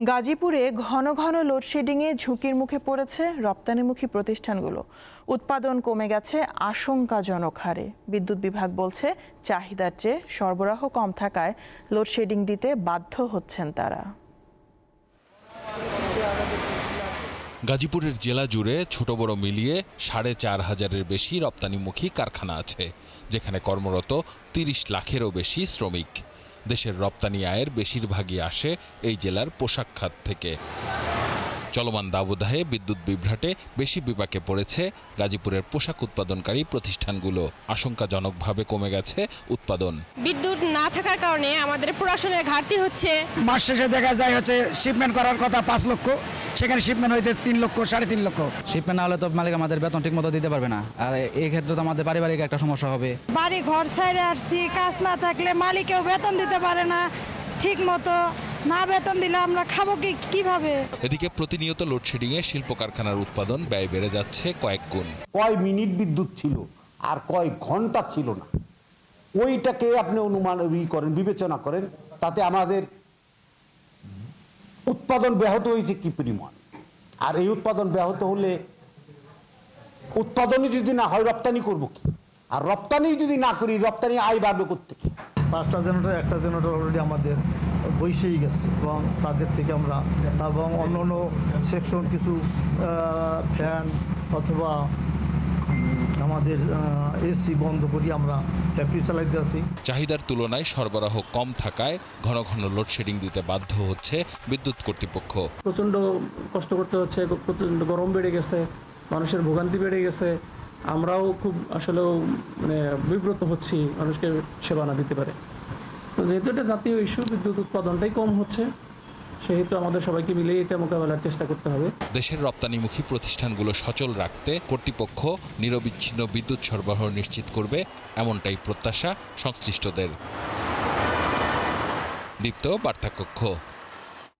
গাজীপুরে ঘন ঘন লোডশেডিংয়ে ঝুঁকির মুখে পড়েছে রপ্তানিমুখী প্রতিষ্ঠানগুলো। উৎপাদন কমে গেছে আশঙ্কাজনক হারে। বিদ্যুৎ বিভাগ বলছে, চাহিদার চেয়ে সরবরাহ কম থাকায় লোডশেডিং দিতে বাধ্য হচ্ছেন তারা। গাজীপুরের জেলা জুড়ে ছোট বড় মিলিয়ে ৪,৫০০-এর বেশি রপ্তানিমুখী কারখানা আছে, যেখানে কর্মরত ৩০ লাখেরও বেশি শ্রমিক। দেশের রপ্তানি আয়ের বেশিরভাগই আসে এই জেলার পোশাক খাত থেকে। চলমান দাবদাহে বিদ্যুৎ বিভ্রাটে বেশি বিপাকে পড়েছে গাজীপুরের পোশাক উৎপাদনকারী প্রতিষ্ঠানগুলো। আশঙ্কাজনকভাবে কমে গেছে উৎপাদন। বিদ্যুৎ না থাকার কারণে আমাদের প্রোডাকশনের ঘাটতি হচ্ছে। মাস শেষে দেখা যায় শিপমেন্ট করার কথা ৫ লক্ষ, সেখানে শিপমেন্ট হইতে ৩ লক্ষ, ৩.৫ লক্ষ। শিপমেন্ট না হলে তো মালিক আমাদের বেতন ঠিক মতো দিতে পারবে না, আর এই ক্ষেত্রে তো আমাদের পারিবারিক একটা সমস্যা হবে। বাড়ি ঘর ছেড়ে আসছি, কাজ না থাকলে মালিকেও বেতন দিতে পারে না ঠিক মতো। না বেতন দিলে আমরা খাবো কিভাবে? এদিকে প্রতিনিয়ত লোডশেডিংয়ে শিল্প কারখানার উৎপাদন ব্যয় বেড়ে যাচ্ছে কয়েক গুণ। কয় মিনিট বিদ্যুৎ ছিল আর কয় ঘন্টা ছিল না, ওইটাকে আপনি অনুমান করেন, বিবেচনা করেন, তাতে আমাদের উৎপাদন ব্যাহত হয়েছে কি পরিমাণ। আর এই উৎপাদন ব্যাহত হলে উৎপাদনই যদি না হয় রপ্তানি করবো কি? আর রপ্তানি যদি না করি, রপ্তানি আয় বাড়বে কোত্থেকে? 5টা জেনারেটর 1টা জেনারেটর অলরেডি আমাদের বসেই গেছে, এবং তাদের থেকে আমরা এবং অন্য সেকশন কিছু ফ্যান অথবা আমাদের এসি বন্ধ করি আমরা ফ্যাক্টরি চালাইতে আছি। চাহিদার তুলনায় সরবরাহ কম থাকায় ঘন ঘন লোডশেডিং দিতে বাধ্য হচ্ছে বিদ্যুৎ কর্তৃপক্ষ। প্রচণ্ড কষ্ট করতে হচ্ছে, প্রচণ্ড গরম বেড়ে গেছে, মানুষের ভোগান্তি বেড়ে গেছে। আমরাও খুব আসলেও বিব্রত হচ্ছি মানুষকে সেবা না দিতে পারে। তো যেহেতু এটা জাতীয় ইস্যু, বিদ্যুৎ উৎপাদনটাই কম হচ্ছে, সেহেতু আমাদের সবাইকে মিলে এটা মোকাবেলার চেষ্টা করতে হবে। দেশের রপ্তানিমুখী প্রতিষ্ঠানগুলো সচল রাখতে কর্তৃপক্ষ নিরবিচ্ছিন্ন বিদ্যুৎ সরবরাহ নিশ্চিত করবে, এমনটাই প্রত্যাশা সংশ্লিষ্টদের। দীপ্ত বার্তা কক্ষ।